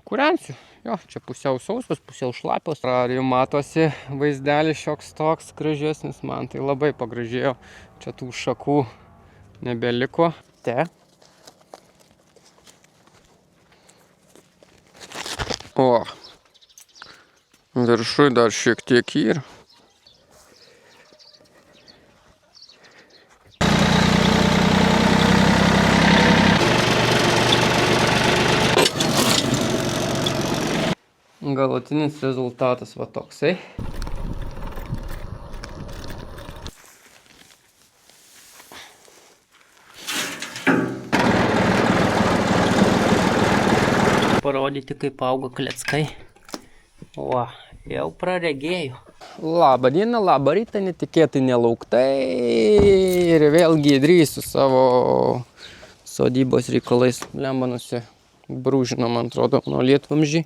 kūrensiu. Jo, čia pusiau sausas, pusiau šlapios. Ar jau matosi vaizdelis šioks toks gražesnis, man tai labai pagražėjo. Čia tų šakų nebeliko. O, viršui dar šiek tiek yra. Galutinis rezultatas va toksai. Parodyti, kaip auga kleckai. O, jau praregėjau. Labą dieną, labą rytą, netikėtai nelauktai. Ir vėlgi drįsiu savo sodybos reikalais. Lemba nusibrūžino, man atrodo, nuo lietvamžį.